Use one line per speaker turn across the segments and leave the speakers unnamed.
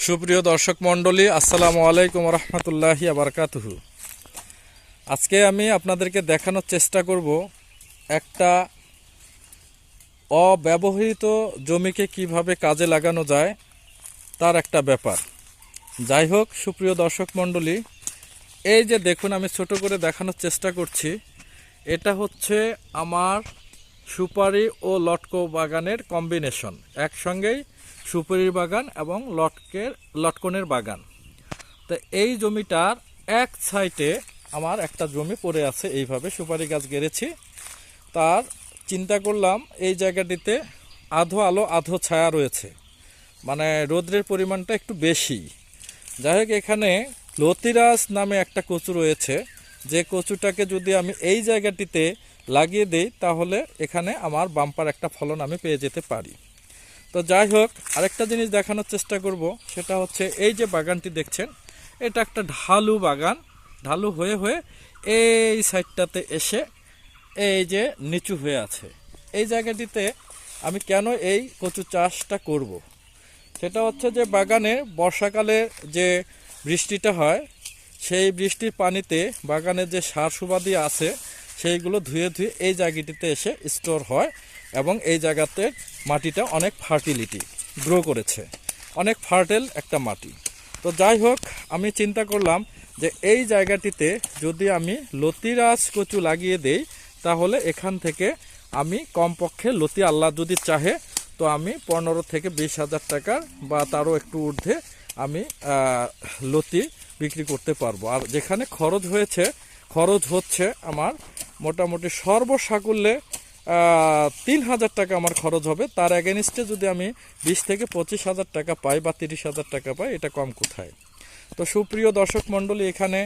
সুপ্রিয় দর্শক মণ্ডলী, আসসালামু আলাইকুম রহমতুল্লাহি বারাকাতুহু। আজকে আমি আপনাদেরকে দেখানোর চেষ্টা করব একটা অব্যবহৃত জমিকে কিভাবে কাজে লাগানো যায় তার একটা ব্যাপার। যাই হোক, সুপ্রিয় দর্শক মণ্ডলী, এই যে দেখুন, আমি ছোট করে দেখানোর চেষ্টা করছি। এটা হচ্ছে আমার সুপারি ও লটকো বাগানের কম্বিনেশন, একসঙ্গেই সুপারির বাগান এবং লটকনের বাগান। তো এই জমিটার এক সাইডে আমার একটা জমি পড়ে আছে, এইভাবে সুপারি গাছ গেড়েছি। তার চিন্তা করলাম এই জায়গাটিতে আধো আলো আধো ছায়া রয়েছে, মানে রৌদ্রের পরিমাণটা একটু বেশি। যাই হোক, এখানে লতিরাজ নামে একটা কচু রয়েছে, যে কচুটাকে যদি আমি এই জায়গাটিতে লাগিয়ে দিই তাহলে এখানে আমার বাম্পার একটা ফলন আমি পেয়ে যেতে পারি। তো যাই হোক, আরেকটা জিনিস দেখানোর চেষ্টা করব, সেটা হচ্ছে এই যে বাগানটি দেখছেন, এটা একটা ঢালু বাগান। ঢালু হয়ে হয়ে এই সাইডটাতে এসে এই যে নিচু হয়ে আছে। এই জায়গাটিতে আমি কেন এই কচু চাষটা করব, সেটা হচ্ছে যে বাগানে বর্ষাকালে যে বৃষ্টিটা হয়, সেই বৃষ্টির পানিতে বাগানে যে সার সুবাদি আছে সেইগুলো ধুয়ে ধুয়ে এই জায়গাটিতে এসে স্টোর হয় এবং এই জায়গাতে মাটিটা অনেক ফার্টিলিটি গ্রো করেছে, অনেক ফার্টেল একটা মাটি। তো যাই হোক, আমি চিন্তা করলাম যে এই জায়গাটিতে যদি আমি লতিরাজ কচু লাগিয়ে দেই তাহলে এখান থেকে আমি কমপক্ষে লতি, আল্লাহ যদি চাহে, তো আমি 15 থেকে 20 হাজার টাকার বা তারও একটু ঊর্ধ্বে আমি লতি বিক্রি করতে পারবো। আর যেখানে খরচ হচ্ছে আমার মোটামুটি সর্বসাকুল্যে 3,000 টাকা আমার খরচ হবে। তার অ্যাগেনিস্টে যদি আমি 20 থেকে 25 হাজার টাকা পাই বা 30 হাজার টাকা পাই, এটা কম কোথায়। তো সুপ্রিয় দর্শক মণ্ডলী, এখানে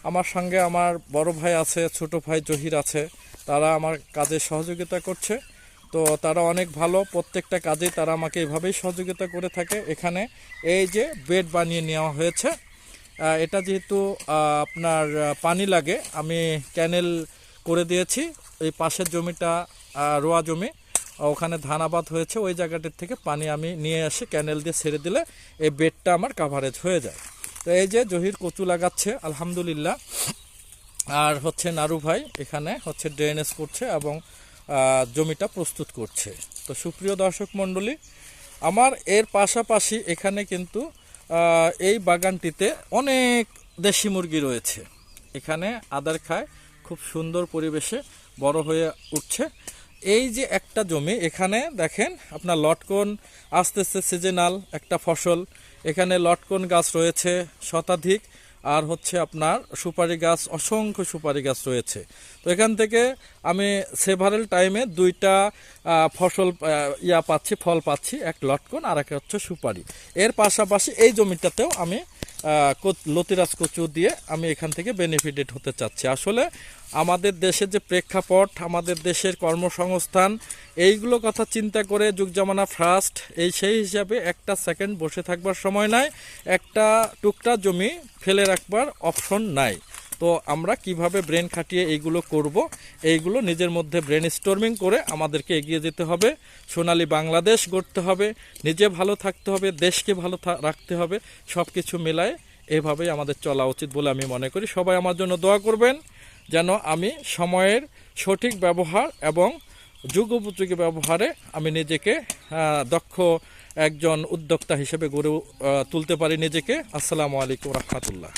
আমার সঙ্গে আমার বড় ভাই আছে, ছোট ভাই জহির আছে, তারা আমার কাজে সহযোগিতা করছে। তো তারা অনেক ভালো, প্রত্যেকটা কাজেই তারা আমাকে এভাবেই সহযোগিতা করে থাকে। এখানে এই যে বেড বানিয়ে নেওয়া হয়েছে, এটা যেহেতু আপনার পানি লাগে, আমি ক্যানেল করে দিয়েছি। এই পাশের জমিটা রোয়া জমি, ওখানে ধান আবাদ হয়েছে, ওই জায়গাটির থেকে পানি আমি নিয়ে এসে ক্যানেল দিয়ে ছেড়ে দিলে এই বেডটা আমার কাভারেজ হয়ে যায়। তো এই যে জহির কচু লাগাচ্ছে আলহামদুলিল্লাহ, আর হচ্ছে নারু ভাই এখানে হচ্ছে ড্রেনেজ করছে এবং জমিটা প্রস্তুত করছে। তো সুপ্রিয় দর্শক মণ্ডলী, আমার এর পাশাপাশি এখানে কিন্তু এই বাগানটিতে অনেক দেশি মুরগি রয়েছে। এখানে আদার খায়, খুব সুন্দর পরিবেশে বড় হয়ে উঠছে। এই যে একটা জমি, এখানে দেখেন আপনার লটকন আস্তে আস্তে সিজনাল একটা ফসল। এখানে লটকন গাছ রয়েছে শতাধিক, আর হচ্ছে আপনার সুপারি গাছ, অসংখ্য সুপারি গাছ রয়েছে। তো এখান থেকে আমি সেভারেল টাইমে দুইটা ফল পাচ্ছি, এক লটকন আর এক হচ্ছে সুপারি। এর পাশাপাশি এই জমিটাতেও আমি লতিরাজ কচু দিয়ে আমি এখান থেকে বেনিফিটেড হতে চাচ্ছি। আসলে আমাদের দেশের যে প্রেক্ষাপট, আমাদের দেশের কর্মসংস্থান, এইগুলো কথা চিন্তা করে যুগ জামানা ফাস্ট, সেই হিসাবে একটা সেকেন্ড বসে থাকবার সময় নাই, একটা টুকটা জমি ফেলে রাখবার অপশন নাই। তো আমরা কিভাবে ব্রেন খাটিয়ে এইগুলো করব, এইগুলো নিজের মধ্যে ব্রেন স্টর্মিং করে আমাদেরকে এগিয়ে যেতে হবে। সোনালী বাংলাদেশ গড়তে হবে, নিজে ভালো থাকতে হবে, দেশকে ভালো রাখতে হবে। সব কিছু মেলায় এভাবেই আমাদের চলা উচিত বলে আমি মনে করি। সবাই আমার জন্য দোয়া করবেন যেন আমি সময়ের সঠিক ব্যবহার এবং যুগোপযোগী ব্যবহারে আমি নিজেকে দক্ষ একজন উদ্যোক্তা হিসেবে গড়ে তুলতে পারি নিজেকে। আসসালামু আলাইকুম রহমতুল্লাহ।